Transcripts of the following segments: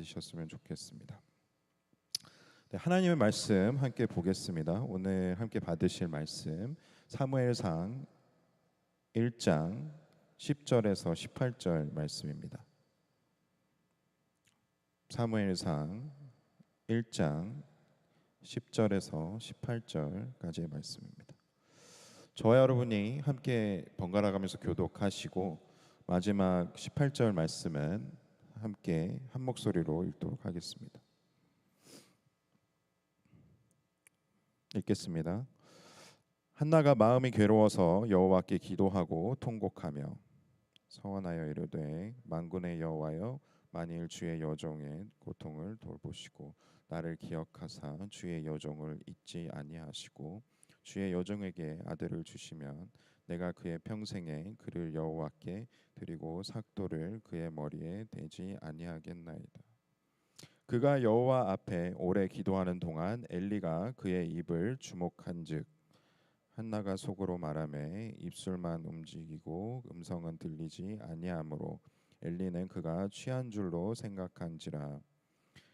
가지셨으면 좋겠습니다. 네, 하나님의 말씀 함께 보겠습니다. 오늘 함께 받으실 말씀 사무엘상 1장 10절에서 18절 말씀입니다. 사무엘상 1장 10절에서 18절까지의 말씀입니다. 저와 여러분이 함께 번갈아 가면서 교독하시고 마지막 18절 말씀은 함께 한 목소리로 읽도록 하겠습니다. 읽겠습니다. 한나가 마음이 괴로워서 여호와께 기도하고 통곡하며 서원하여 이르되 만군의 여호와여, 만일 주의 여종의 고통을 돌보시고 나를 기억하사 주의 여종을 잊지 아니하시고 주의 여종에게 아들을 주시면 내가 그의 평생에 그를 여호와께 드리고 삭도를 그의 머리에 대지 아니하겠나이다. 그가 여호와 앞에 오래 기도하는 동안 엘리가 그의 입을 주목한즉 한나가 속으로 말하매 입술만 움직이고 음성은 들리지 아니하므로 엘리는 그가 취한 줄로 생각한지라.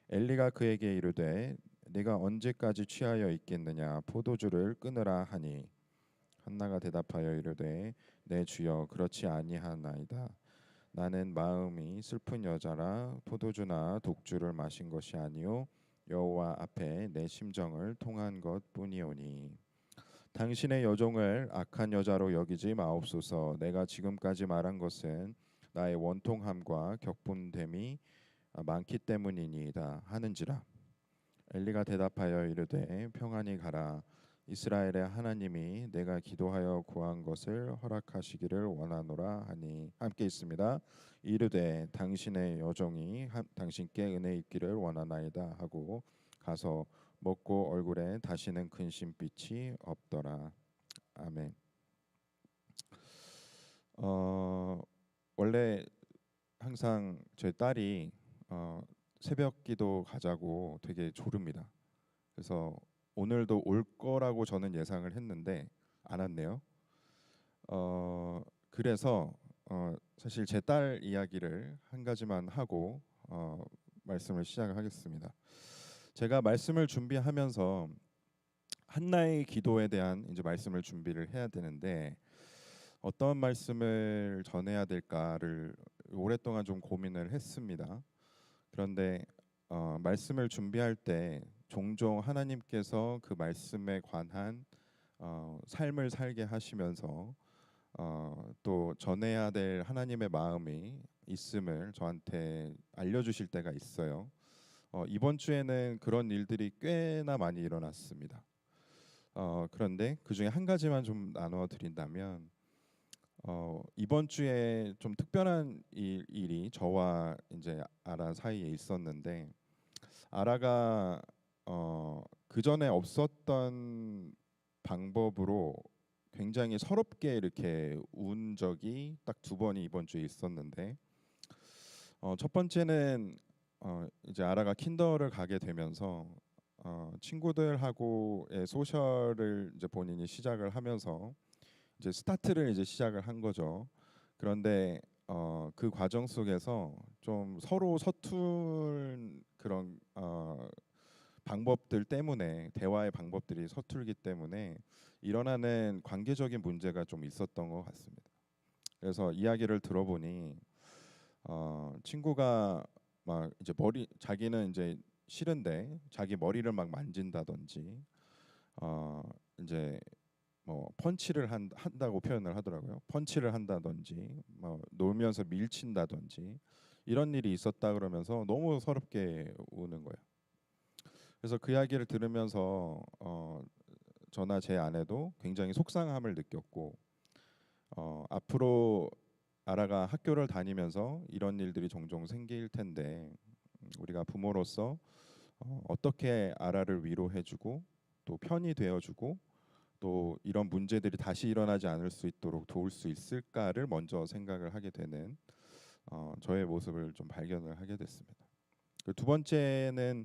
엘리가 그에게 이르되 네가 언제까지 취하여 있겠느냐, 포도주를 끊으라 하니 한나가 대답하여 이르되 내 주여, 그렇지 아니하나이다. 나는 마음이 슬픈 여자라 포도주나 독주를 마신 것이 아니요 여호와 앞에 내 심정을 통한 것뿐이오니 당신의 여종을 악한 여자로 여기지 마옵소서. 내가 지금까지 말한 것은 나의 원통함과 격분됨이 많기 때문이니이다 하는지라. 엘리가 대답하여 이르되 평안히 가라. 이스라엘의 하나님이 내가 기도하여 구한 것을 허락하시기를 원하노라 하니 함께 있습니다. 이르되 당신의 여종이 당신께 은혜 있기를 원하나이다 하고 가서 먹고 얼굴에 다시는 근심빛이 없더라. 아멘. 원래 항상 제 딸이 새벽기도 가자고 되게 조릅니다. 그래서 오늘도 올 거라고 저는 예상을 했는데 안 왔네요. 그래서 사실 제 딸 이야기를 한 가지만 하고 말씀을 시작을 하겠습니다. 제가 말씀을 준비하면서 한나의 기도에 대한 이제 말씀을 준비를 해야 되는데 어떤 말씀을 전해야 될까를 오랫동안 좀 고민을 했습니다. 그런데 말씀을 준비할 때 종종 하나님께서 그 말씀에 관한 삶을 살게 하시면서 또 전해야 될 하나님의 마음이 있음을 저한테 알려주실 때가 있어요. 이번 주에는 그런 일들이 꽤나 많이 일어났습니다. 그런데 그 중에 한 가지만 좀 나누어 드린다면 이번 주에 좀 특별한 일이 저와 이제 아라 사이에 있었는데 아라가 그 전에 없었던 방법으로 굉장히 서럽게 이렇게 운 적이 딱 두 번이 이번 주에 있었는데 첫 번째는 이제 아라가 킨더를 가게 되면서 친구들하고의 소셜을 이제 본인이 시작을 하면서 이제 스타트를 이제 시작을 한 거죠. 그런데 그 과정 속에서 좀 서로 서툰 그런 방법들 때문에 대화의 방법들이 서툴기 때문에 일어나는 관계적인 문제가 좀 있었던 것 같습니다. 그래서 이야기를 들어보니 친구가 막 이제 자기는 이제 싫은데 자기 머리를 막 만진다든지 이제 뭐 펀치를 한다고 표현을 하더라고요. 펀치를 한다든지 뭐 놀면서 밀친다든지 이런 일이 있었다 그러면서 너무 서럽게 우는 거예요. 그래서 그 이야기를 들으면서 저나 제 아내도 굉장히 속상함을 느꼈고 앞으로 아라가 학교를 다니면서 이런 일들이 종종 생길 텐데 우리가 부모로서 어떻게 아라를 위로해주고 또 편이 되어주고 또 이런 문제들이 다시 일어나지 않을 수 있도록 도울 수 있을까를 먼저 생각을 하게 되는 저의 모습을 좀 발견을 하게 됐습니다. 두 번째는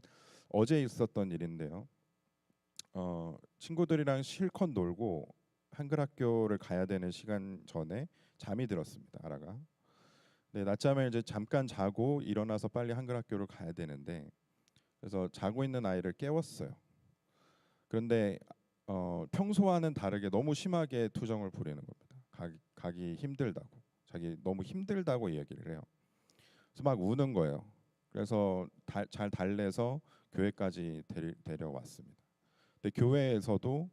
어제 있었던 일인데요. 친구들이랑 실컷 놀고 한글 학교를 가야 되는 시간 전에 잠이 들었습니다. 아라가. 네, 낮잠을 이제 잠깐 자고 일어나서 빨리 한글 학교를 가야 되는데 그래서 자고 있는 아이를 깨웠어요. 그런데 평소와는 다르게 너무 심하게 투정을 부리는 겁니다. 가기 힘들다고, 자기 너무 힘들다고 이야기를 해요. 그래서 막 우는 거예요. 그래서 잘 달래서 교회까지 데려왔습니다. 근데 교회에서도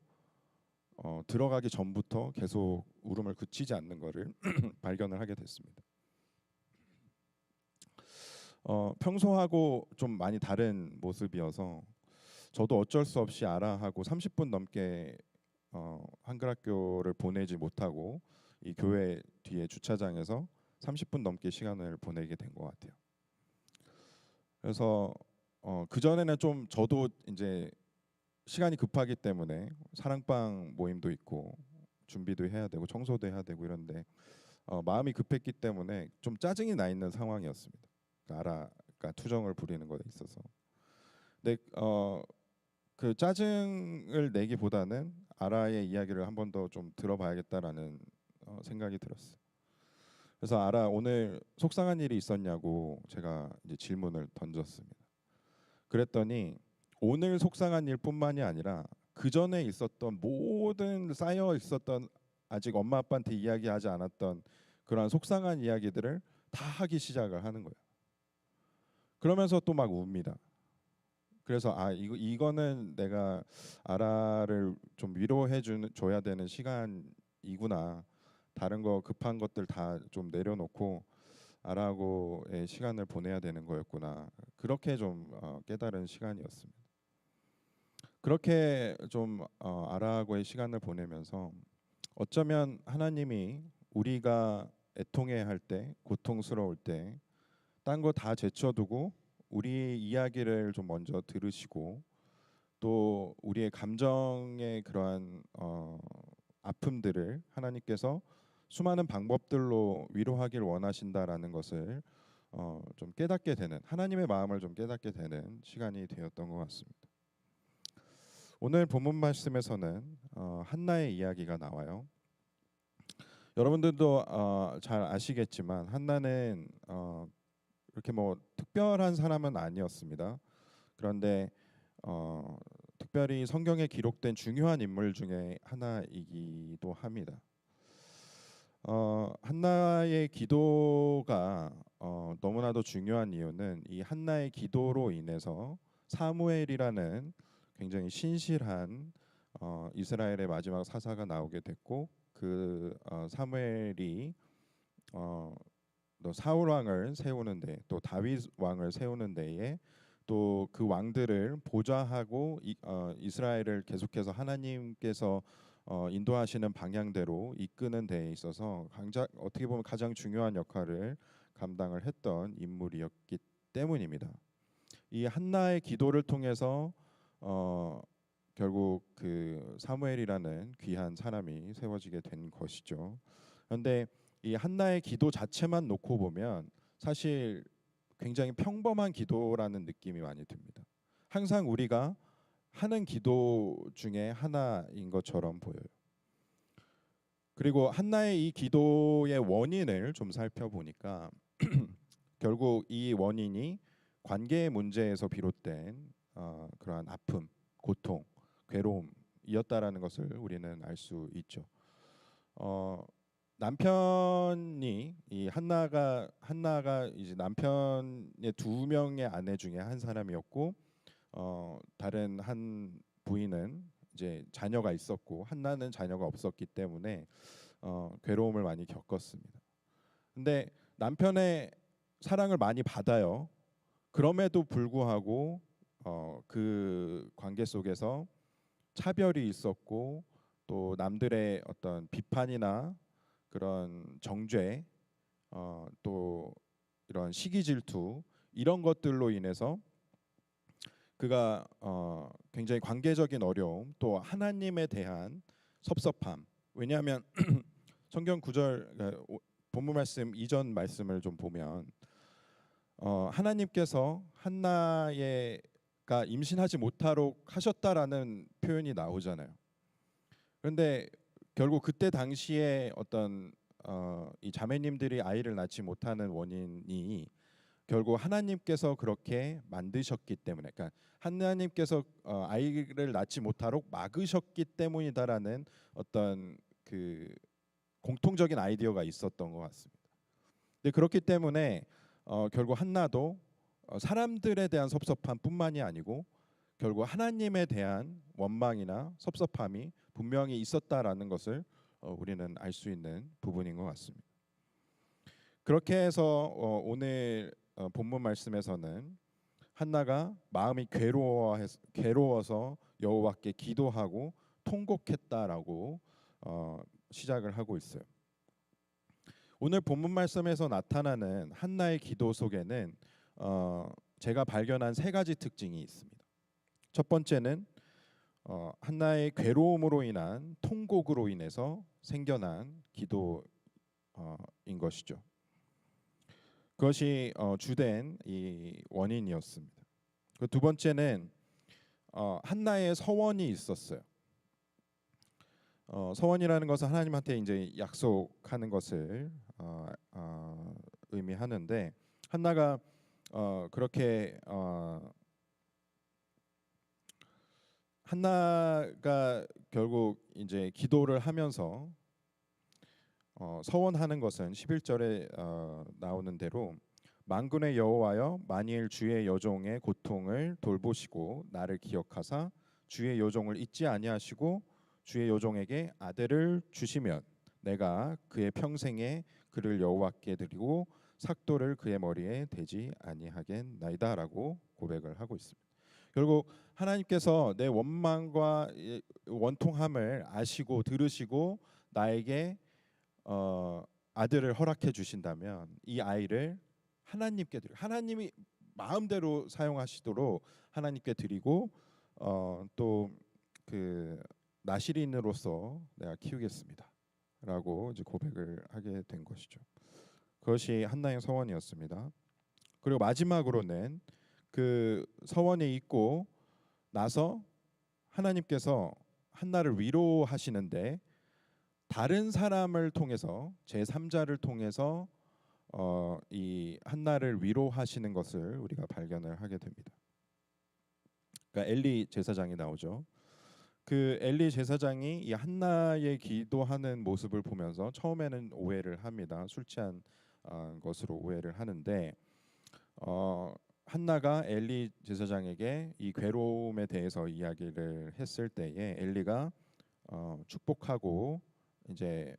들어가기 전부터 계속 울음을 그치지 않는 것을 발견을 하게 됐습니다. 평소하고 좀 많이 다른 모습이어서 저도 어쩔 수 없이 알아하고 30분 넘게 한글학교를 보내지 못하고 이 교회 뒤에 주차장에서 30분 넘게 시간을 보내게 된 것 같아요. 그래서 그 전에는 좀 저도 이제 시간이 급하기 때문에 사랑방 모임도 있고 준비도 해야 되고 청소도 해야 되고 이런데 마음이 급했기 때문에 좀 짜증이 나 있는 상황이었습니다. 그러니까 투정을 부리는 것에 있어서. 근데 그 짜증을 내기보다는 아라의 이야기를 한 번 더 좀 들어봐야겠다라는 생각이 들었어요. 그래서 아라 오늘 속상한 일이 있었냐고 제가 이제 질문을 던졌습니다. 그랬더니 오늘 속상한 일뿐만이 아니라 그 전에 있었던 모든 쌓여 있었던 아직 엄마 아빠한테 이야기하지 않았던 그러한 속상한 이야기들을 다 하기 시작을 하는 거예요. 그러면서 또 막 웁니다. 그래서 이거는 내가 아라를 좀 줘야 되는 시간이구나. 다른 거 급한 것들 다 좀 내려놓고 아라하고의 시간을 보내야 되는 거였구나. 그렇게 좀 깨달은 시간이었습니다. 그렇게 좀 아라하고의 시간을 보내면서 어쩌면 하나님이 우리가 애통해할 때, 고통스러울 때, 딴 거 다 제쳐두고 우리 이야기를 좀 먼저 들으시고 또 우리의 감정의 그러한 아픔들을 하나님께서 수많은 방법들로 위로하길 원하신다라는 것을 좀 깨닫게 되는 하나님의 마음을 좀 깨닫게 되는 시간이 되었던 것 같습니다. 오늘 본문 말씀에서는 한나의 이야기가 나와요. 여러분들도 잘 아시겠지만 한나는 그렇게 뭐 특별한 사람은 아니었습니다. 그런데 특별히 성경에 기록된 중요한 인물 중에 하나이기도 합니다. 한나의 기도가 너무나도 중요한 이유는 이 한나의 기도로 인해서 사무엘이라는 굉장히 신실한 이스라엘의 마지막 사사가 나오게 됐고 그 사무엘이 또 사울 왕을 세우는데 또 다윗 왕을 세우는 데에 또 그 왕들을 보좌하고 이스라엘을 계속해서 하나님께서 인도하시는 방향대로 이끄는 데에 있어서 어떻게 보면 가장 중요한 역할을 감당을 했던 인물이었기 때문입니다. 이 한나의 기도를 통해서 결국 그 사무엘이라는 귀한 사람이 세워지게 된 것이죠. 그런데 이 한나의 기도 자체만 놓고 보면 사실 굉장히 평범한 기도라는 느낌이 많이 듭니다. 항상 우리가 하는 기도 중에 하나인 것처럼 보여요. 그리고 한나의 이 기도의 원인을 좀 살펴보니까 결국 이 원인이 관계의 문제에서 비롯된 그러한 아픔, 고통, 괴로움이었다라는 것을 우리는 알 수 있죠. 남편이 이 한나가 이제 남편의 두 명의 아내 중에 한 사람이었고 다른 한 부인은 이제 자녀가 있었고 한나는 자녀가 없었기 때문에 괴로움을 많이 겪었습니다. 근데 남편의 사랑을 많이 받아요. 그럼에도 불구하고 그 관계 속에서 차별이 있었고 또 남들의 어떤 비판이나 그런 정죄 또 이런 시기 질투 이런 것들로 인해서 그가 굉장히 관계적인 어려움 또 하나님에 대한 섭섭함 왜냐하면 성경 구절 본문 말씀 이전 말씀을 좀 보면 하나님께서 한나가 임신하지 못하도록 하셨다라는 표현이 나오잖아요. 그런데 결국 그때 당시에 어떤 이 자매님들이 아이를 낳지 못하는 원인이 결국 하나님께서 그렇게 만드셨기 때문에, 그러니까 하나님께서 아이를 낳지 못하도록 막으셨기 때문이다라는 어떤 그 공통적인 아이디어가 있었던 것 같습니다. 근데 그렇기 때문에 결국 한나도 사람들에 대한 섭섭함뿐만이 아니고 결국 하나님에 대한 원망이나 섭섭함이 분명히 있었다라는 것을 우리는 알 수 있는 부분인 것 같습니다. 그렇게 해서 오늘 본문 말씀에서는 한나가 마음이 괴로워서 여호와께 기도하고 통곡했다라고 시작을 하고 있어요. 오늘 본문 말씀에서 나타나는 한나의 기도 속에는 제가 발견한 세 가지 특징이 있습니다. 첫 번째는 한나의 괴로움으로 인한 통곡으로 인해서 생겨난 기도인 것이죠. 그것이 주된 이 원인이었습니다. 그 두 번째는 한나의 서원이 있었어요. 서원이라는 것은 하나님한테 이제 약속하는 것을 의미하는데 한나가 그렇게 한나가 결국 이제 기도를 하면서 서원하는 것은 11절에 나오는 대로 만군의 여호와여 만일 주의 여종의 고통을 돌보시고 나를 기억하사 주의 여종을 잊지 아니하시고 주의 여종에게 아들을 주시면 내가 그의 평생에 그를 여호와께 드리고 삭도를 그의 머리에 대지 아니하겠나이다라고 고백을 하고 있습니다. 결국 하나님께서 내 원망과 원통함을 아시고 들으시고 나에게 아들을 허락해 주신다면 이 아이를 하나님께 드리고 하나님이 마음대로 사용하시도록 하나님께 드리고 또 그 나시린으로서 내가 키우겠습니다라고 이제 고백을 하게 된 것이죠. 그것이 한나의 서원이었습니다. 그리고 마지막으로는 그 서원이 있고 나서 하나님께서 한나를 위로하시는데 다른 사람을 통해서 제3자를 통해서 이 한나를 위로하시는 것을 우리가 발견을 하게 됩니다. 그러니까 엘리 제사장이 나오죠. 그 엘리 제사장이 이 한나의 기도하는 모습을 보면서 처음에는 오해를 합니다. 술 취한 것으로 오해를 하는데 한나가 엘리 제사장에게 이 괴로움에 대해서 이야기를 했을 때에 엘리가 축복하고 이제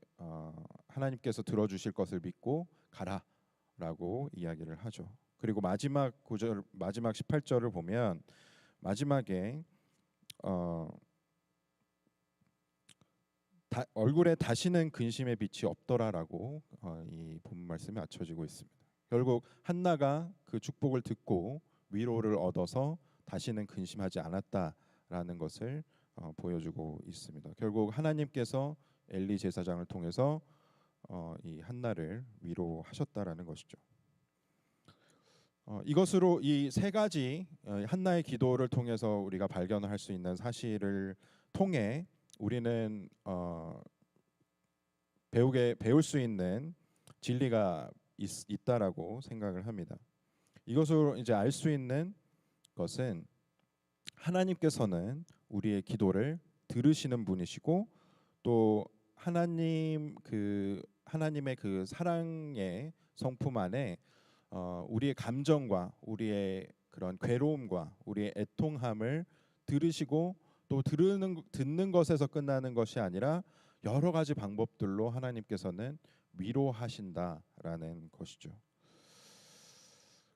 하나님께서 들어주실 것을 믿고 가라라고 이야기를 하죠. 그리고 마지막 구절, 마지막 18절을 보면 마지막에 얼굴에 다시는 근심의 빛이 없더라라고 이 본문 말씀이 맞춰지고 있습니다. 결국 한나가 그 축복을 듣고 위로를 얻어서 다시는 근심하지 않았다라는 것을 보여주고 있습니다. 결국 하나님께서 엘리 제사장을 통해서 이 한나를 위로하셨다라는 것이죠. 이것으로 이 세 가지 한나의 기도를 통해서 우리가 발견할 수 있는 사실을 통해 우리는 배울 수 있는 진리가 있다라고 생각을 합니다. 이것으로 이제 알 수 있는 것은 하나님께서는 우리의 기도를 들으시는 분이시고 또 하나님의 그 사랑의 성품 안에 우리의 감정과 우리의 그런 괴로움과 우리의 애통함을 들으시고 또 듣는 것에서 끝나는 것이 아니라 여러 가지 방법들로 하나님께서는 위로하신다라는 것이죠.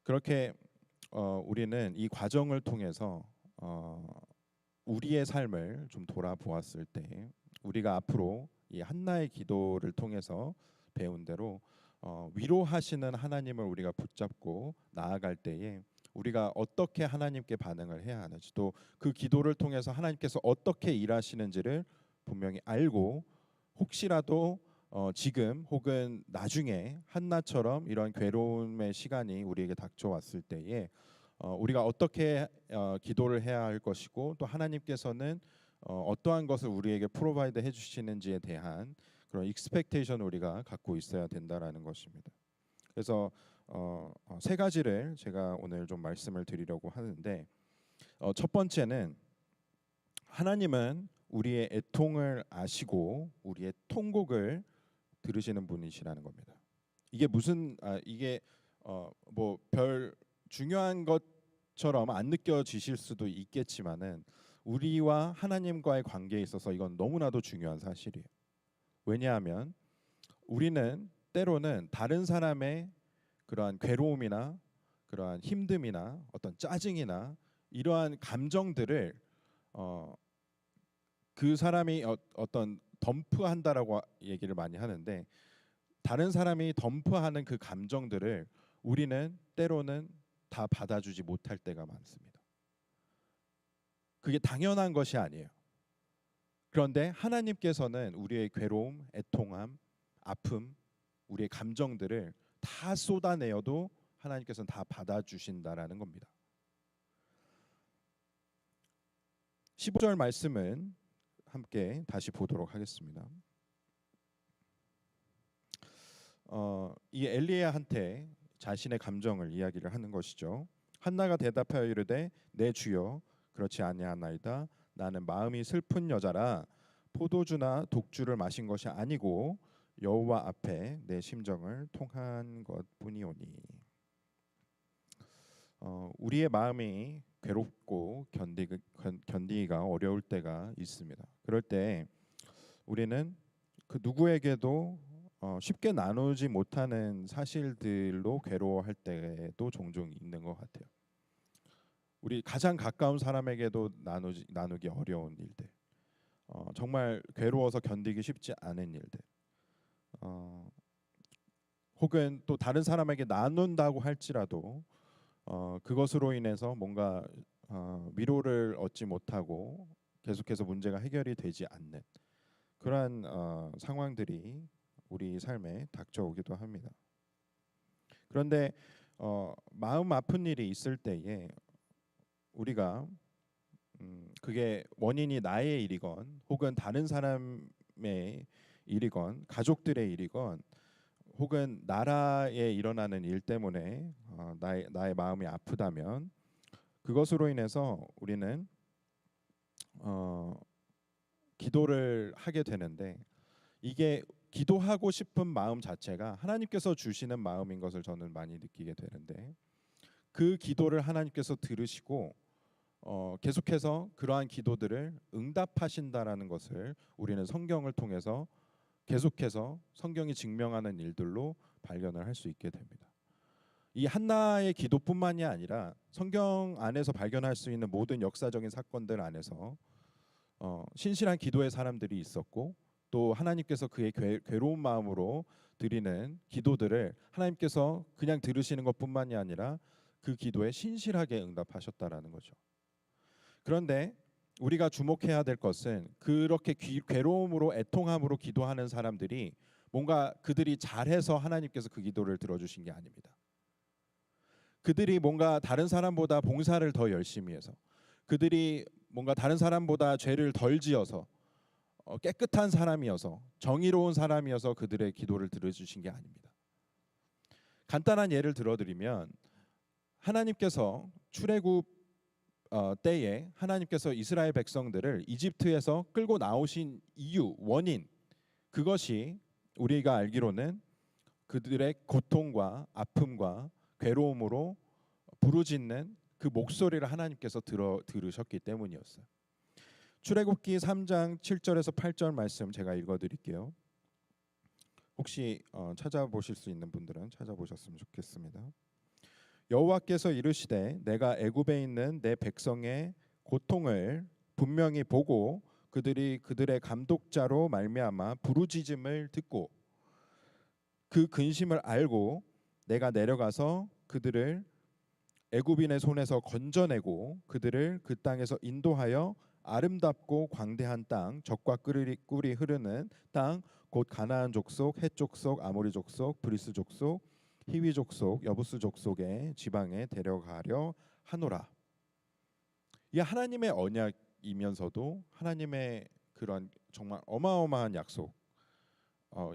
그렇게 우리는 이 과정을 통해서 우리의 삶을 좀 돌아보았을 때 우리가 앞으로 이 한나의 기도를 통해서 배운 대로 위로하시는 하나님을 우리가 붙잡고 나아갈 때에 우리가 어떻게 하나님께 반응을 해야 하는지 또 그 기도를 통해서 하나님께서 어떻게 일하시는지를 분명히 알고 혹시라도 지금 혹은 나중에 한나처럼 이런 괴로움의 시간이 우리에게 닥쳐왔을 때에 우리가 어떻게 기도를 해야 할 것이고 또 하나님께서는 어떠한 것을 우리에게 프로바이드 해주시는지에 대한 그런 익스펙테이션을 우리가 갖고 있어야 된다라는 것입니다. 그래서 세 가지를 제가 오늘 좀 말씀을 드리려고 하는데, 첫 번째는 하나님은 우리의 애통을 아시고 우리의 통곡을 들으시는 분이시라는 겁니다. 이게 무슨 이게 뭐 별 중요한 것처럼 안 느껴지실 수도 있겠지만은 우리와 하나님과의 관계에 있어서 이건 너무나도 중요한 사실이에요. 왜냐하면 우리는 때로는 다른 사람의 그러한 괴로움이나 그러한 힘듦이나 어떤 짜증이나 이러한 감정들을 그 사람이 어떤 덤프한다라고 얘기를 많이 하는데, 다른 사람이 덤프하는 그 감정들을 우리는 때로는 다 받아주지 못할 때가 많습니다. 그게 당연한 것이 아니에요. 그런데 하나님께서는 우리의 괴로움, 애통함, 아픔, 우리의 감정들을 다 쏟아내어도 하나님께서는 다 받아주신다라는 겁니다. 15절 말씀은 함께 다시 보도록 하겠습니다. 이 엘리야한테 자신의 감정을 이야기를 하는 것이죠. 한나가 대답하여 이르되 내 주여 그렇지 아니하나이다. 나는 마음이 슬픈 여자라 포도주나 독주를 마신 것이 아니고 여호와 앞에 내 심정을 통한 것뿐이오니. 우리의 마음이 괴롭고 견디기가 어려울 때가 있습니다. 그럴 때 우리는 그 누구에게도 쉽게 나누지 못하는 사실들로 괴로워할 때도 종종 있는 것 같아요. 우리 가장 가까운 사람에게도 나누기 어려운 일들, 정말 괴로워서 견디기 쉽지 않은 일들, 혹은 또 다른 사람에게 나눈다고 할지라도 그것으로 인해서 뭔가 위로를 얻지 못하고 계속해서 문제가 해결이 되지 않는 그러한 상황들이 우리 삶에 닥쳐오기도 합니다. 그런데 마음 아픈 일이 있을 때에 우리가 그게 원인이 나의 일이건 혹은 다른 사람의 일이건 가족들의 일이건 혹은 나라에 일어나는 일 때문에 나의 마음이 아프다면 그것으로 인해서 우리는 기도를 하게 되는데, 이게 기도하고 싶은 마음 자체가 하나님께서 주시는 마음인 것을 저는 많이 느끼게 되는데, 그 기도를 하나님께서 들으시고 계속해서 그러한 기도들을 응답하신다라는 것을 우리는 성경을 통해서 계속해서 성경이 증명하는 일들로 발견을 할 수 있게 됩니다. 이 한나의 기도뿐만이 아니라 성경 안에서 발견할 수 있는 모든 역사적인 사건들 안에서 신실한 기도의 사람들이 있었고, 또 하나님께서 그의 괴로운 마음으로 드리는 기도들을 하나님께서 그냥 들으시는 것뿐만이 아니라 그 기도에 신실하게 응답하셨다라는 거죠. 그런데 우리가 주목해야 될 것은 그렇게 괴로움으로 애통함으로 기도하는 사람들이 뭔가 그들이 잘해서 하나님께서 그 기도를 들어주신 게 아닙니다. 그들이 뭔가 다른 사람보다 봉사를 더 열심히 해서, 그들이 뭔가 다른 사람보다 죄를 덜 지어서 깨끗한 사람이어서 정의로운 사람이어서 그들의 기도를 들어주신 게 아닙니다. 간단한 예를 들어드리면, 하나님께서 출애굽 때에 하나님께서 이스라엘 백성들을 이집트에서 끌고 나오신 이유, 원인, 그것이 우리가 알기로는 그들의 고통과 아픔과 괴로움으로 부르짖는 그 목소리를 하나님께서 들으셨기 때문이었어요. 출애굽기 3장 7절에서 8절 말씀 제가 읽어드릴게요. 혹시 찾아보실 수 있는 분들은 찾아보셨으면 좋겠습니다. 여호와께서 이르시되 내가 애굽에 있는 내 백성의 고통을 분명히 보고 그들이 그들의 감독자로 말미암아 부르짖음을 듣고 그 근심을 알고 내가 내려가서 그들을 애굽인의 손에서 건져내고 그들을 그 땅에서 인도하여 아름답고 광대한 땅, 젖과 꿀이 흐르는 땅, 곧 가나안 족속, 헷 족속, 아모리 족속, 브리스 족속, 히위 족속, 여부스 족속의 지방에 데려가려 하노라. 이 하나님의 언약이면서도 하나님의 그런 정말 어마어마한 약속,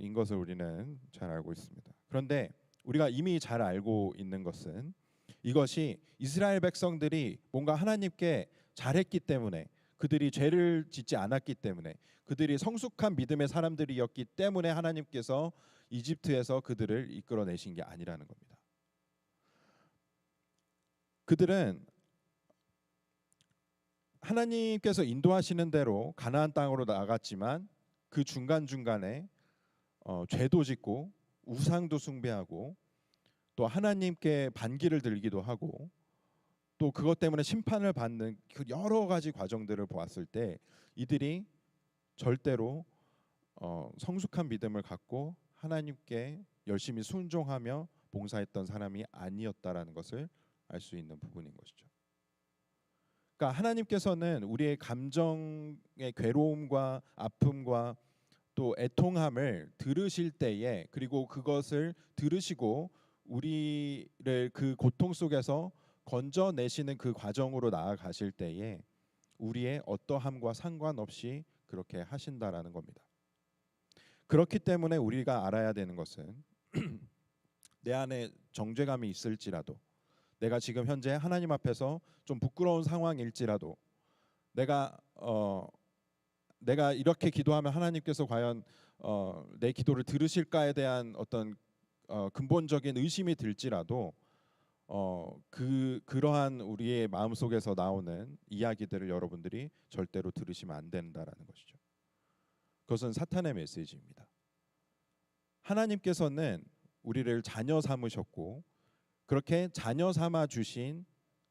인 것을 우리는 잘 알고 있습니다. 그런데 우리가 이미 잘 알고 있는 것은 이것이 이스라엘 백성들이 뭔가 하나님께 잘했기 때문에, 그들이 죄를 짓지 않았기 때문에, 그들이 성숙한 믿음의 사람들이었기 때문에 하나님께서 이집트에서 그들을 이끌어내신 게 아니라는 겁니다. 그들은 하나님께서 인도하시는 대로 가나안 땅으로 나아갔지만 그 중간중간에 죄도 짓고 우상도 숭배하고 또 하나님께 반기를 들기도 하고 또 그것 때문에 심판을 받는 그 여러 가지 과정들을 보았을 때 이들이 절대로 성숙한 믿음을 갖고 하나님께 열심히 순종하며 봉사했던 사람이 아니었다라는 것을 알 수 있는 부분인 것이죠. 그러니까 하나님께서는 우리의 감정의 괴로움과 아픔과 또 애통함을 들으실 때에, 그리고 그것을 들으시고 우리를 그 고통 속에서 건져내시는 그 과정으로 나아가실 때에 우리의 어떠함과 상관없이 그렇게 하신다라는 겁니다. 그렇기 때문에 우리가 알아야 되는 것은 내 안에 정죄감이 있을지라도, 내가 지금 현재 하나님 앞에서 좀 부끄러운 상황일지라도, 내가 이렇게 기도하면 하나님께서 과연 내 기도를 들으실까에 대한 어떤 근본적인 의심이 들지라도 그러한 우리의 마음 속에서 나오는 이야기들을 여러분들이 절대로 들으시면 안 된다라는 것이죠. 그것은 사탄의 메시지입니다. 하나님께서는 우리를 자녀 삼으셨고 그렇게 자녀 삼아 주신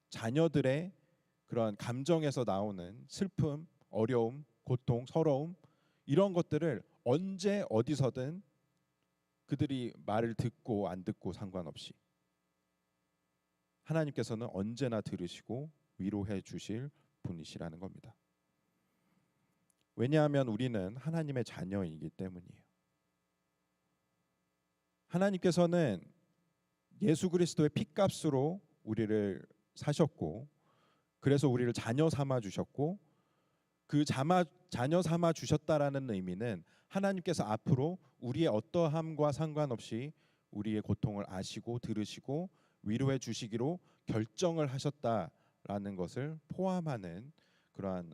자녀들의 그러한 감정에서 나오는 슬픔, 어려움, 고통, 서러움, 이런 것들을 언제 어디서든 그들이 말을 듣고 안 듣고 상관없이 하나님께서는 언제나 들으시고 위로해 주실 분이시라는 겁니다. 왜냐하면 우리는 하나님의 자녀이기 때문이에요. 하나님께서는 예수 그리스도의 핏값으로 우리를 사셨고 그래서 우리를 자녀 삼아 주셨고, 그 자녀 삼아 주셨다라는 의미는 하나님께서 앞으로 우리의 어떠함과 상관없이 우리의 고통을 아시고 들으시고 위로해 주시기로 결정을 하셨다라는 것을 포함하는 그러한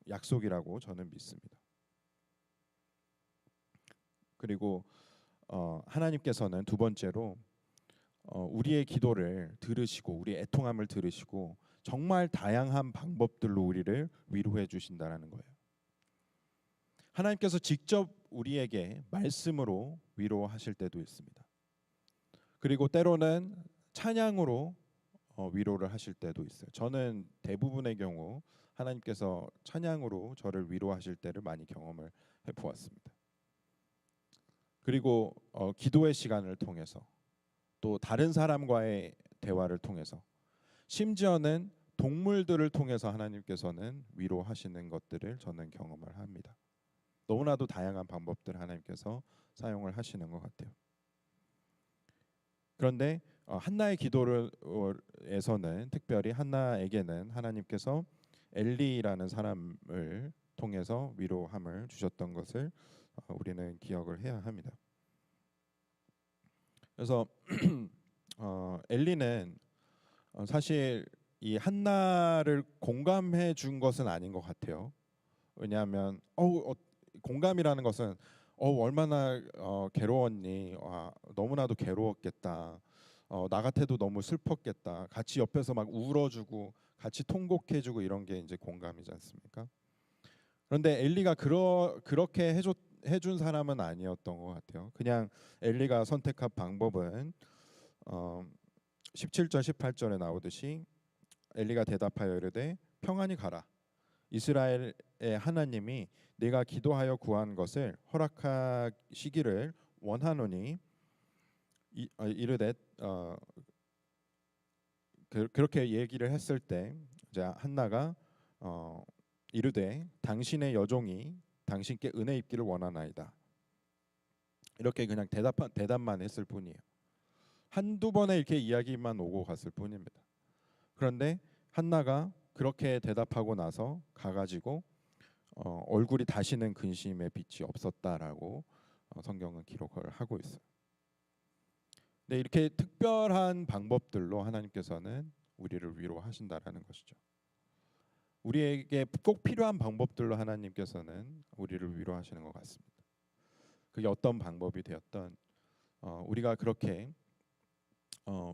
약속이라고 저는 믿습니다. 그리고 하나님께서는 두 번째로 우리의 기도를 들으시고 우리의 애통함을 들으시고 정말 다양한 방법들로 우리를 위로해 주신다라는 거예요. 하나님께서 직접 우리에게 말씀으로 위로하실 때도 있습니다. 그리고 때로는 찬양으로 위로를 하실 때도 있어요. 저는 대부분의 경우 하나님께서 찬양으로 저를 위로하실 때를 많이 경험을 해보았습니다. 그리고 기도의 시간을 통해서 또 다른 사람과의 대화를 통해서, 심지어는 동물들을 통해서 하나님께서는 위로하시는 것들을 저는 경험을 합니다. 너무나도 다양한 방법들 하나님께서 사용을 하시는 것 같아요. 그런데 한나의 기도에서는 특별히 한나에게는 하나님께서 엘리라는 사람을 통해서 위로함을 주셨던 것을 우리는 기억을 해야 합니다. 그래서 엘리는 사실 이 한나를 공감해 준 것은 아닌 것 같아요. 왜냐하면 공감이라는 것은 얼마나 괴로웠니? 너무나도 괴로웠겠다. 나 같아도 너무 슬펐겠다. 같이 옆에서 막 울어주고 같이 통곡해주고 이런 게 이제 공감이지 않습니까? 그런데 엘리가 그렇게 해준 사람은 아니었던 것 같아요. 그냥 엘리가 선택한 방법은 17절 18절에 나오듯이 엘리가 대답하여 이르되 평안히 가라. 이스라엘의 하나님이 네가 기도하여 구한 것을 허락하시기를 원하노니 이르되 그렇게 얘기를 했을 때 이제 한나가 이르되 당신의 여종이 당신께 은혜 입기를 원하나이다. 이렇게 그냥 대답만 했을 뿐이에요. 한두 번에 이렇게 이야기만 오고 갔을 뿐입니다. 그런데 한나가 그렇게 대답하고 나서 가가지고 얼굴이 다시는 근심의 빛이 없었다라고 성경은 기록을 하고 있어요. 네, 이렇게 특별한 방법들로 하나님께서는 우리를 위로하신다라는 것이죠. 우리에게 꼭 필요한 방법들로 하나님께서는 우리를 위로하시는 것 같습니다. 그게 어떤 방법이 되었던 우리가 그렇게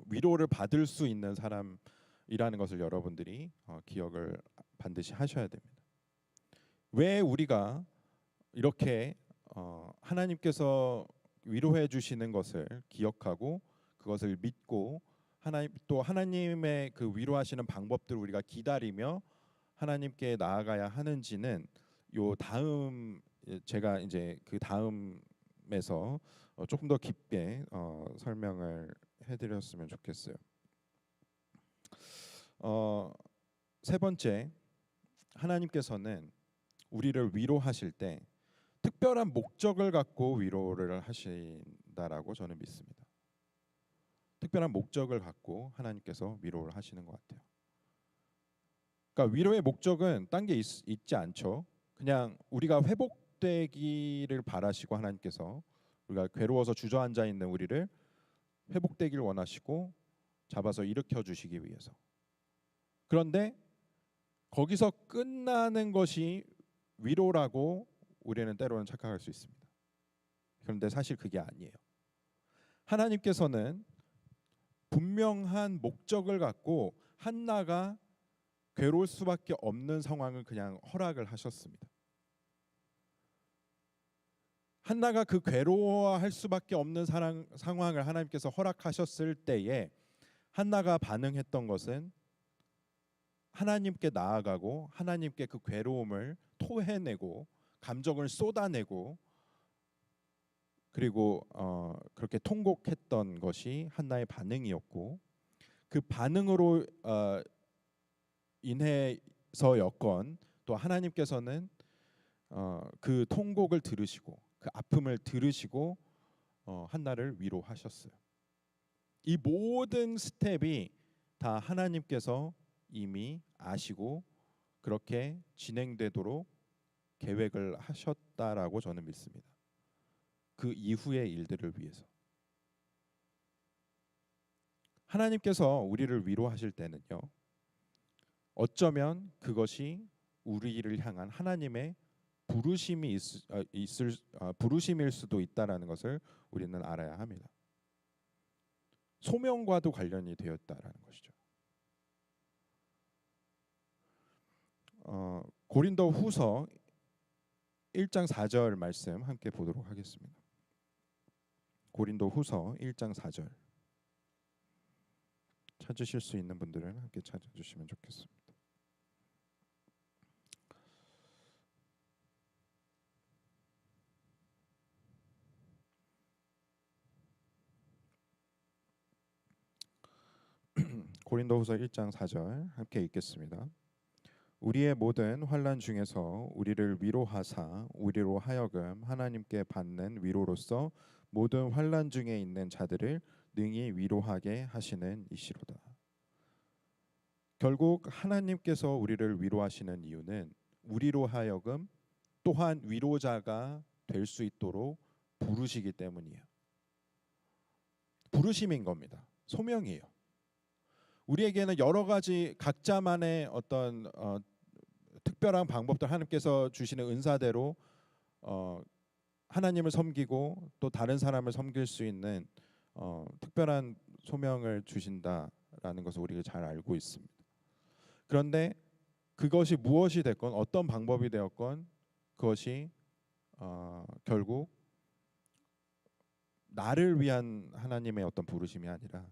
위로를 받을 수 있는 사람이라는 것을 여러분들이 기억을 반드시 하셔야 됩니다. 왜 우리가 이렇게 하나님께서 위로해 주시는 것을 기억하고 그것을 믿고 하나님의 그 위로하시는 방법들을 우리가 기다리며 하나님께 나아가야 하는지는 요 다음 제가 이제 그 다음에서 조금 더 깊게 설명을 해드렸으면 좋겠어요. 세 번째, 하나님께서는 우리를 위로하실 때 특별한 목적을 갖고 위로를 하신다라고 저는 믿습니다. 특별한 목적을 갖고 하나님께서 위로를 하시는 것 같아요. 그러니까 위로의 목적은 딴 게 있지 않죠. 그냥 우리가 회복되기를 바라시고 하나님께서 우리가 괴로워서 주저앉아 있는 우리를 회복되길 원하시고 잡아서 일으켜 주시기 위해서. 그런데 거기서 끝나는 것이 위로라고 우리는 때로는 착각할 수 있습니다. 그런데 사실 그게 아니에요. 하나님께서는 분명한 목적을 갖고 한나가 괴로울 수밖에 없는 상황을 그냥 허락을 하셨습니다. 한나가 그 괴로워할 수밖에 없는 상황을 하나님께서 허락하셨을 때에 한나가 반응했던 것은 하나님께 나아가고 하나님께 그 괴로움을 토해내고 감정을 쏟아내고 그리고 그렇게 통곡했던 것이 한나의 반응이었고 그 반응으로 인해서였건 또 하나님께서는 그 통곡을 들으시고 그 아픔을 들으시고 한나를 위로하셨어요. 이 모든 스텝이 다 하나님께서 이미 아시고 그렇게 진행되도록 계획을 하셨다라고 저는 믿습니다. 그 이후의 일들을 위해서. 하나님께서 우리를 위로하실 때는요. 어쩌면 그것이 우리를 향한 하나님의 부르심일 수도 있다라는 것을 우리는 알아야 합니다. 소명과도 관련이 되었다라는 것이죠. 고린도후서 1장 4절 말씀 함께 보도록 하겠습니다. 고린도후서 1장 4절 찾으실 수 있는 분들은 함께 찾아주시면 좋겠습니다. 고린도후서 1장 4절 함께 읽겠습니다. 우리의 모든 환난 중에서 우리를 위로하사 우리로 하여금 하나님께 받는 위로로서 모든 환난 중에 있는 자들을 능히 위로하게 하시는 이시로다. 결국 하나님께서 우리를 위로하시는 이유는 우리로 하여금 또한 위로자가 될 수 있도록 부르시기 때문이에요. 부르심인 겁니다. 소명이에요. 우리에게는 여러 가지 각자만의 어떤 특별한 방법들 하나님께서 주시는 은사대로 하나님을 섬기고 또 다른 사람을 섬길 수 있는 특별한 소명을 주신다라는 것을 우리가 잘 알고 있습니다. 그런데 그것이 무엇이 됐건 어떤 방법이 되었건 그것이 결국 나를 위한 하나님의 어떤 부르심이 아니라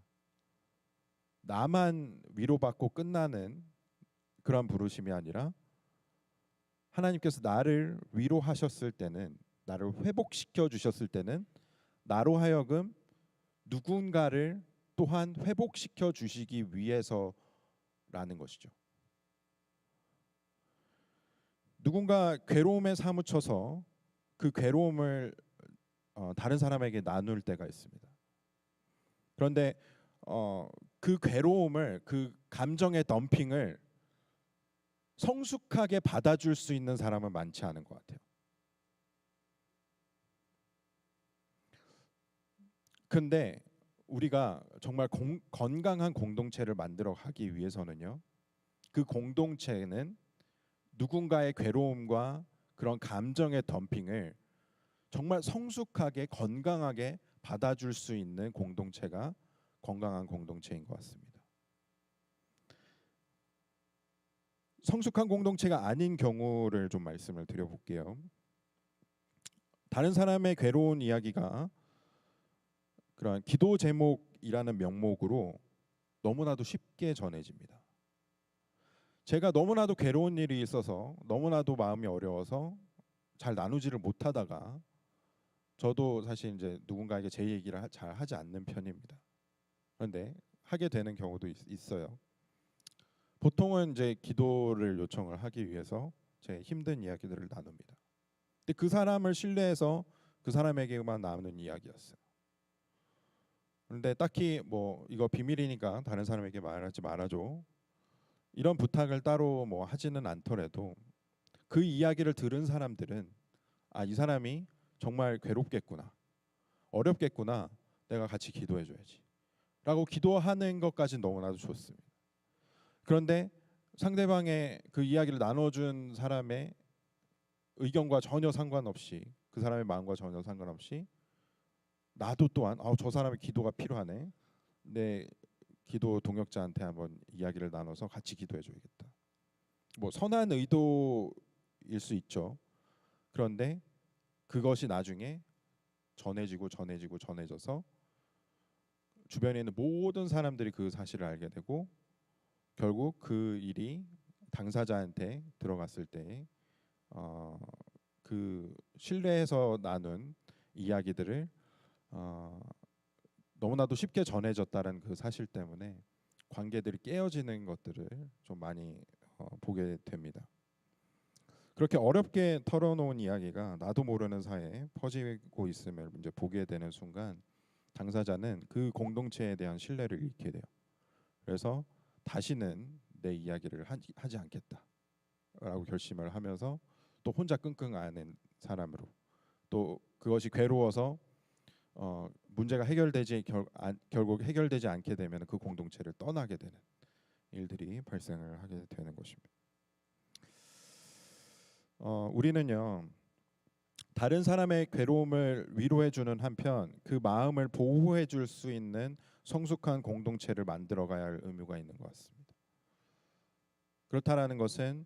나만 위로받고 끝나는 그런 부르심이 아니라 하나님께서 나를 위로하셨을 때는 나를 회복시켜 주셨을 때는 나로 하여금 누군가를 또한 회복시켜 주시기 위해서라는 것이죠. 누군가 괴로움에 사무쳐서 그 괴로움을 다른 사람에게 나눌 때가 있습니다. 그런데 그 괴로움을 그 감정의 덤핑을 성숙하게 받아줄 수 있는 사람은 많지 않은 것 같아요. 근데 우리가 정말 건강한 공동체를 만들어 가기 위해서는요. 그 공동체는 누군가의 괴로움과 그런 감정의 덤핑을 정말 성숙하게 건강하게 받아줄 수 있는 공동체가 건강한 공동체인 것 같습니다. 성숙한 공동체가 아닌 경우를 좀 말씀을 드려볼게요. 다른 사람의 괴로운 이야기가 그런 기도 제목이라는 명목으로 너무나도 쉽게 전해집니다. 제가 너무나도 괴로운 일이 있어서 너무나도 마음이 어려워서 잘 나누지를 못하다가 저도 사실 이제 누군가에게 제 얘기를 잘 하지 않는 편입니다. 그런데 하게 되는 경우도 있어요. 보통은 이제 기도를 요청을 하기 위해서 제 힘든 이야기들을 나눕니다. 근데 그 사람을 신뢰해서 그 사람에게만 나누는 이야기였어요. 그런데 딱히 뭐 이거 비밀이니까 다른 사람에게 말하지 말아줘 이런 부탁을 따로 뭐 하지는 않더라도 그 이야기를 들은 사람들은 아, 이 사람이 정말 괴롭겠구나, 어렵겠구나, 내가 같이 기도해줘야지 라고 기도하는 것까지는 너무나도 좋습니다. 그런데 상대방의 그 이야기를 나눠준 사람의 의견과 전혀 상관없이, 그 사람의 마음과 전혀 상관없이 나도 또한 저 사람의 기도가 필요하네, 내 기도 동역자한테 한번 이야기를 나눠서 같이 기도해줘야겠다. 뭐 선한 의도일 수 있죠. 그런데 그것이 나중에 전해져서 주변에 있는 모든 사람들이 그 사실을 알게 되고 결국 그 일이 당사자한테 들어갔을 때 그 신뢰해서 나눈 이야기들을 너무나도 쉽게 전해졌다는 그 사실 때문에 관계들이 깨어지는 것들을 좀 많이 보게 됩니다. 그렇게 어렵게 털어놓은 이야기가 나도 모르는 사이에 퍼지고 있음을 이제 보게 되는 순간 당사자는 그 공동체에 대한 신뢰를 잃게 돼요. 그래서 다시는 내 이야기를 하지 않겠다라고 결심을 하면서 또 혼자 끙끙 앓는 사람으로, 또 그것이 괴로워서 문제가 결국 해결되지 않게 되면 그 공동체를 떠나게 되는 일들이 발생을 하게 되는 것입니다. 우리는요, 다른 사람의 괴로움을 위로해주는 한편 그 마음을 보호해줄 수 있는 성숙한 공동체를 만들어가야 할 의무가 있는 것 같습니다. 그렇다라는 것은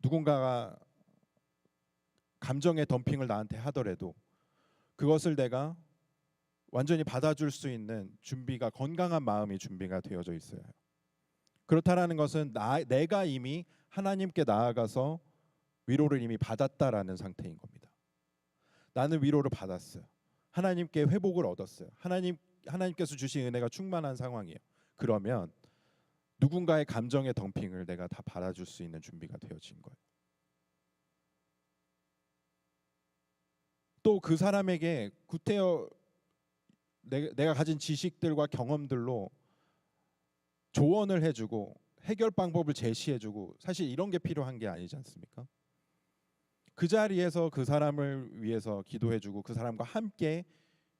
누군가가 감정의 덤핑을 나한테 하더라도 그것을 내가 완전히 받아줄 수 있는 준비가, 건강한 마음이 준비가 되어져 있어야 해요. 그렇다라는 것은 내가 이미 하나님께 나아가서 위로를 이미 받았다라는 상태인 겁니다. 나는 위로를 받았어요. 하나님께 회복을 얻었어요. 하나님께서 주신 은혜가 충만한 상황이에요. 그러면 누군가의 감정의 덤핑을 내가 다 받아줄 수 있는 준비가 되어진 거예요. 또 그 사람에게 구태여 내가 가진 지식들과 경험들로 조언을 해주고 해결 방법을 제시해주고, 사실 이런 게 필요한 게 아니지 않습니까? 그 자리에서 그 사람을 위해서 기도해주고 그 사람과 함께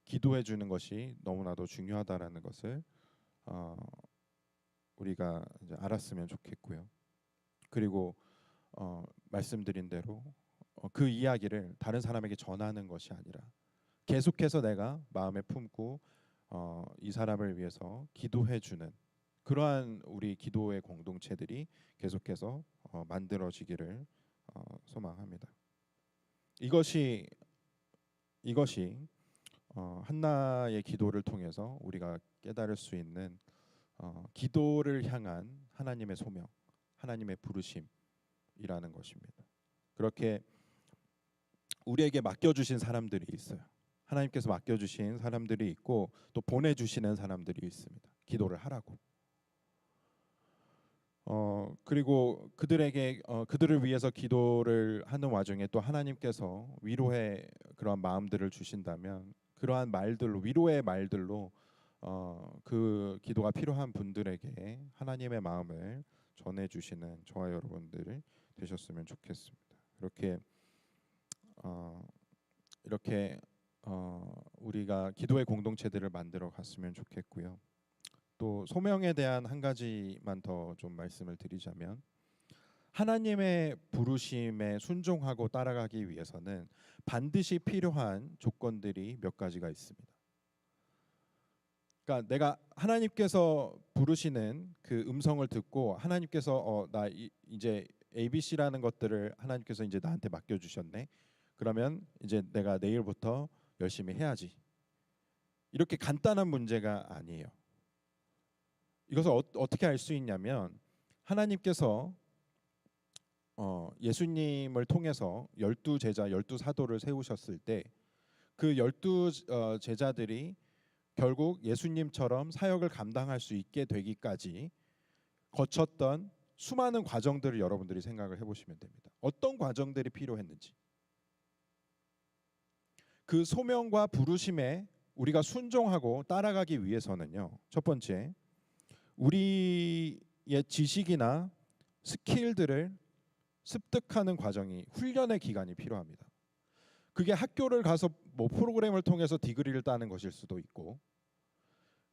기도해주는 것이 너무나도 중요하다라는 것을 우리가 이제 알았으면 좋겠고요. 그리고 말씀드린 대로 그 이야기를 다른 사람에게 전하는 것이 아니라 계속해서 내가 마음에 품고 이 사람을 위해서 기도해주는 그러한 우리 기도의 공동체들이 계속해서 만들어지기를 소망합니다. 이것이 한나의 기도를 통해서 우리가 깨달을 수 있는 기도를 향한 하나님의 소명, 하나님의 부르심이라는 것입니다. 그렇게 우리에게 맡겨주신 사람들이 있어요. 하나님께서 맡겨주신 사람들이 있고 또 보내주시는 사람들이 있습니다. 기도를 하라고. 그리고 그들을 위해서 기도를 하는 와중에 또 하나님께서 위로의 그러한 마음들을 주신다면 그러한 말들로, 위로의 말들로 그 기도가 필요한 분들에게 하나님의 마음을 전해주시는 저와 여러분들 되셨으면 좋겠습니다. 이렇게 우리가 기도의 공동체들을 만들어 갔으면 좋겠고요. 또 소명에 대한 한 가지만 더 좀 말씀을 드리자면 하나님의 부르심에 순종하고 따라가기 위해서는 반드시 필요한 조건들이 몇 가지가 있습니다. 그러니까 내가 하나님께서 부르시는 그 음성을 듣고 하나님께서 이제 ABC라는 것들을 하나님께서 이제 나한테 맡겨 주셨네. 그러면 이제 내가 내일부터 열심히 해야지. 이렇게 간단한 문제가 아니에요. 이것을 어떻게 알 수 있냐면 하나님께서 예수님을 통해서 12제자, 12사도를 세우셨을 때 그 12제자들이 결국 예수님처럼 사역을 감당할 수 있게 되기까지 거쳤던 수많은 과정들을 여러분들이 생각을 해보시면 됩니다. 어떤 과정들이 필요했는지. 그 소명과 부르심에 우리가 순종하고 따라가기 위해서는요. 첫 번째, 우리의 지식이나 스킬들을 습득하는 과정이 훈련의 기간이 필요합니다. 그게 학교를 가서 뭐 프로그램을 통해서 디그리를 따는 것일 수도 있고,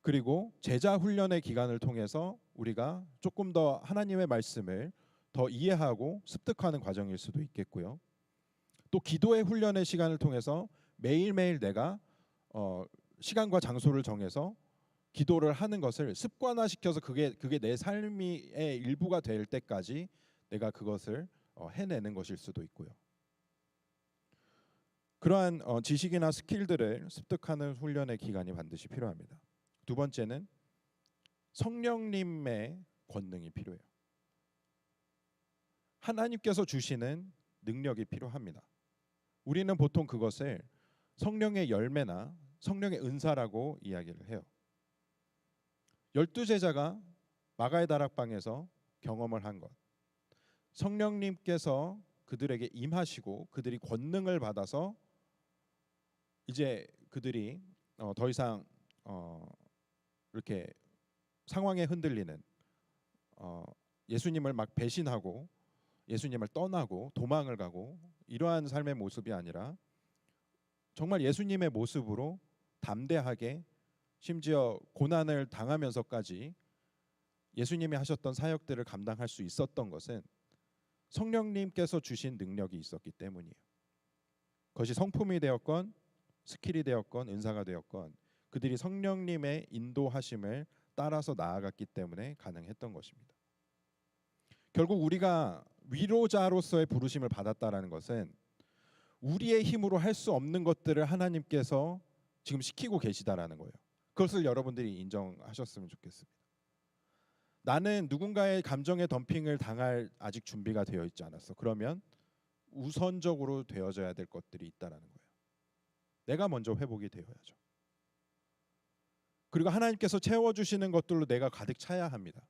그리고 제자 훈련의 기간을 통해서 우리가 조금 더 하나님의 말씀을 더 이해하고 습득하는 과정일 수도 있겠고요. 또 기도의 훈련의 시간을 통해서 매일매일 내가 시간과 장소를 정해서 기도를 하는 것을 습관화시켜서 그게 내 삶의 일부가 될 때까지 내가 그것을 해내는 것일 수도 있고요. 그러한 지식이나 스킬들을 습득하는 훈련의 기간이 반드시 필요합니다. 두 번째는 성령님의 권능이 필요해요. 하나님께서 주시는 능력이 필요합니다. 우리는 보통 그것을 성령의 열매나 성령의 은사라고 이야기를 해요. 12제자가 마가의 다락방에서 경험을 한 것, 성령님께서 그들에게 임하시고 그들이 권능을 받아서 이제 그들이 더 이상 이렇게 상황에 흔들리는 예수님을 막 배신하고 예수님을 떠나고 도망을 가고 이러한 삶의 모습이 아니라 정말 예수님의 모습으로 담대하게 심지어 고난을 당하면서까지 예수님이 하셨던 사역들을 감당할 수 있었던 것은 성령님께서 주신 능력이 있었기 때문이에요. 그것이 성품이 되었건 스킬이 되었건 은사가 되었건 그들이 성령님의 인도하심을 따라서 나아갔기 때문에 가능했던 것입니다. 결국 우리가 위로자로서의 부르심을 받았다라는 것은 우리의 힘으로 할 수 없는 것들을 하나님께서 지금 시키고 계시다라는 거예요. 그것을 여러분들이 인정하셨으면 좋겠습니다. 나는 누군가의 감정의 덤핑을 당할 아직 준비가 되어 있지 않았어. 그러면 우선적으로 되어져야 될 것들이 있다라는 거예요. 내가 먼저 회복이 되어야죠. 그리고 하나님께서 채워주시는 것들로 내가 가득 차야 합니다.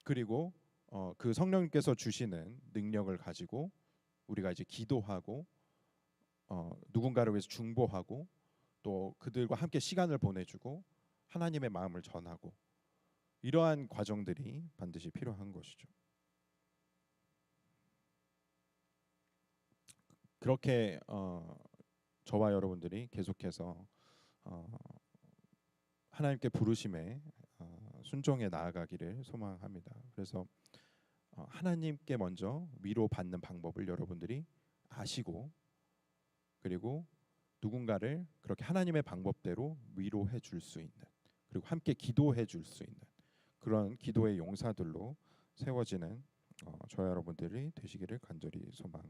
그리고 그 성령님께서 주시는 능력을 가지고 우리가 이제 기도하고 누군가를 위해서 중보하고 또 그들과 함께 시간을 보내주고 하나님의 마음을 전하고 이러한 과정들이 반드시 필요한 것이죠. 그렇게 저와 여러분들이 계속해서 하나님께 부르심에 순종해 나아가기를 소망합니다. 그래서 하나님께 먼저 위로받는 방법을 여러분들이 아시고 그리고 누군가를 그렇게 하나님의 방법대로 위로해 줄 수 있는 그리고 함께 기도해 줄 수 있는 그런 기도의 용사들로 세워지는 저와 여러분들이 되시기를 간절히 소망합니다.